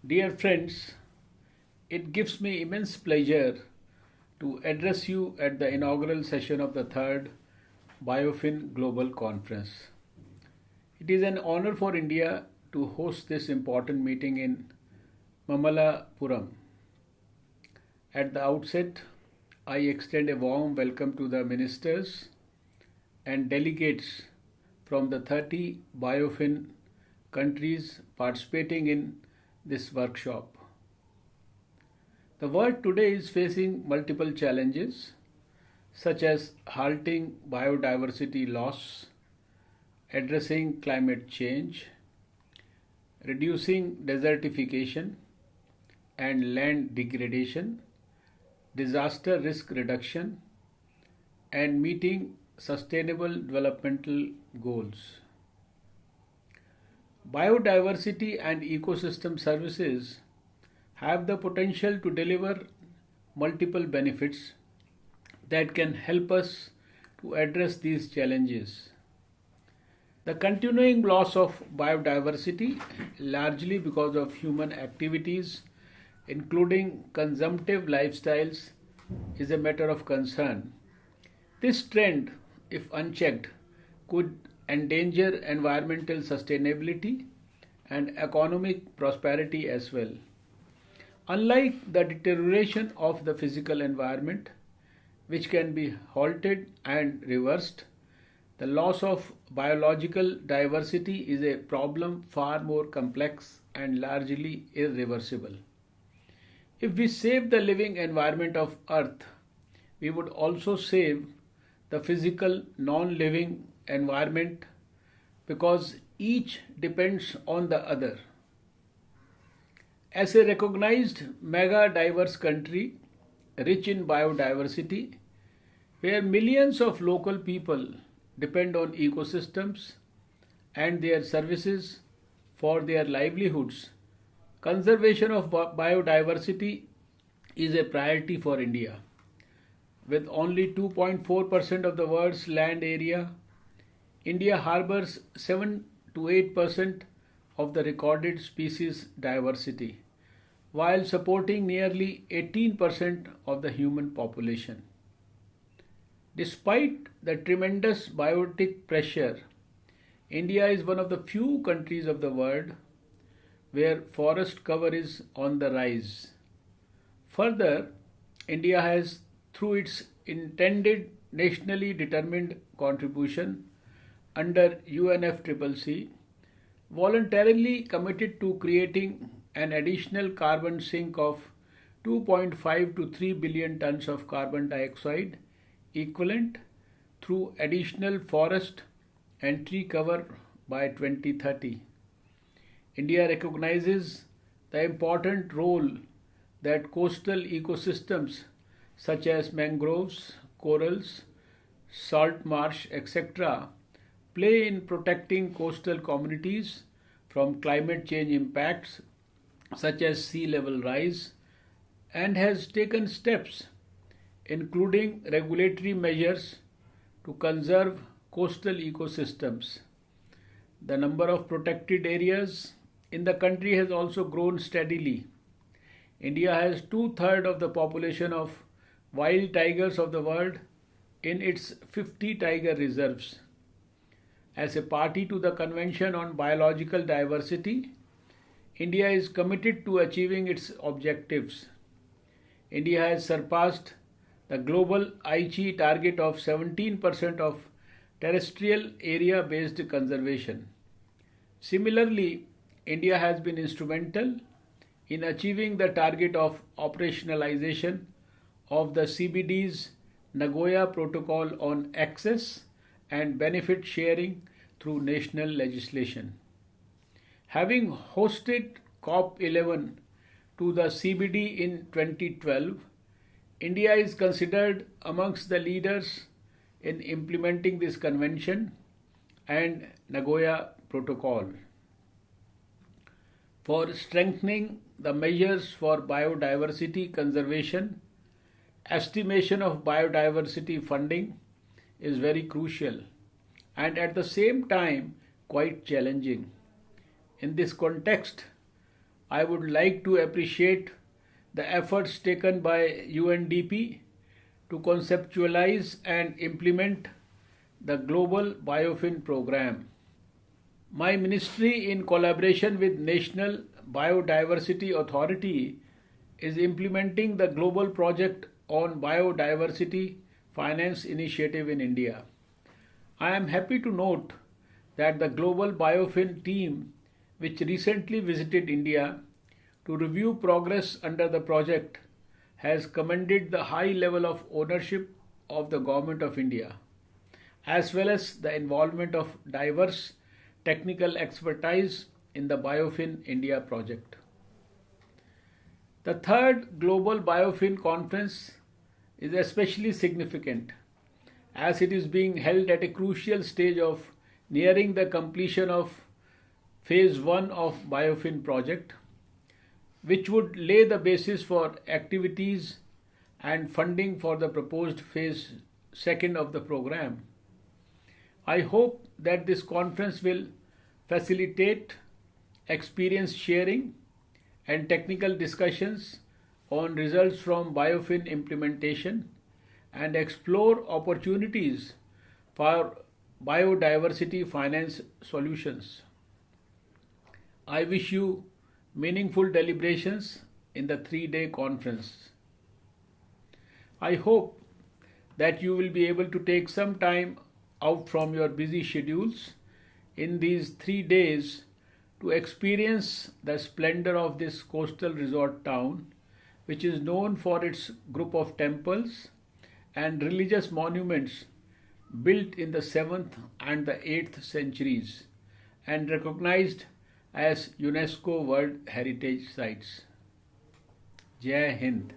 Dear friends, it gives me immense pleasure to address you at the inaugural session of the third BIOFIN Global Conference. It is an honor for India to host this important meeting in Mamalapuram. At the outset, I extend a warm welcome to the ministers and delegates from the 30 BIOFIN countries participating in this workshop. The world today is facing multiple challenges such as halting biodiversity loss, addressing climate change, reducing desertification and land degradation, disaster risk reduction, and meeting sustainable developmental goals. Biodiversity and ecosystem services have the potential to deliver multiple benefits that can help us to address these challenges. The continuing loss of biodiversity, largely because of human activities, including consumptive lifestyles, is a matter of concern. This trend, if unchecked, could endanger environmental sustainability and economic prosperity as well. Unlike the deterioration of the physical environment, which can be halted and reversed, the loss of biological diversity is a problem far more complex and largely irreversible. If we save the living environment of Earth, we would also save the physical non-living environment because each depends on the other. As a recognized mega diverse country rich in biodiversity, where millions of local people depend on ecosystems and their services for their livelihoods, conservation of biodiversity is a priority for India. With only 2.4% of the world's land area, India harbors 7 to 8% of the recorded species diversity, while supporting nearly 18% of the human population. Despite the tremendous biotic pressure, India is one of the few countries of the world where forest cover is on the rise. Further, India has, through its intended nationally determined contribution under UNFCCC, voluntarily committed to creating an additional carbon sink of 2.5 to 3 billion tons of carbon dioxide equivalent through additional forest and tree cover by 2030. India recognizes the important role that coastal ecosystems such as mangroves, corals, salt marsh, etc., play in protecting coastal communities from climate change impacts such as sea level rise, and has taken steps including regulatory measures to conserve coastal ecosystems. The number of protected areas in the country has also grown steadily. India has two-thirds of the population of wild tigers of the world in its 50 tiger reserves. As a party to the Convention on Biological Diversity, India is committed to achieving its objectives. India has surpassed the global Aichi target of 17% of terrestrial area-based conservation. Similarly, India has been instrumental in achieving the target of operationalization of the CBD's Nagoya Protocol on access and benefit sharing through national legislation. Having hosted COP11 to the CBD in 2012, India is considered amongst the leaders in implementing this convention and Nagoya Protocol. For strengthening the measures for biodiversity conservation, estimation of biodiversity funding is very crucial and at the same time quite challenging. In this context, I would like to appreciate the efforts taken by UNDP to conceptualize and implement the global BIOFIN program. My ministry, in collaboration with National Biodiversity Authority, is implementing the global project on biodiversity finance initiative in India. I am happy to note that the global BIOFIN team, which recently visited India to review progress under the project, has commended the high level of ownership of the Government of India, as well as the involvement of diverse technical expertise in the BIOFIN India project. The third Global BIOFIN Conference is especially significant as it is being held at a crucial stage of nearing the completion of Phase 1 of BIOFIN project, which would lay the basis for activities and funding for the proposed Phase 2 of the program. I hope that this conference will facilitate experience sharing and technical discussions on results from BIOFIN implementation and explore opportunities for biodiversity finance solutions. I wish you meaningful deliberations in the 3-day conference. I hope that you will be able to take some time out from your busy schedules in these 3 days to experience the splendor of this coastal resort town, which is known for its group of temples and religious monuments built in the 7th and the 8th centuries and recognized as UNESCO World Heritage Sites. Jai Hind.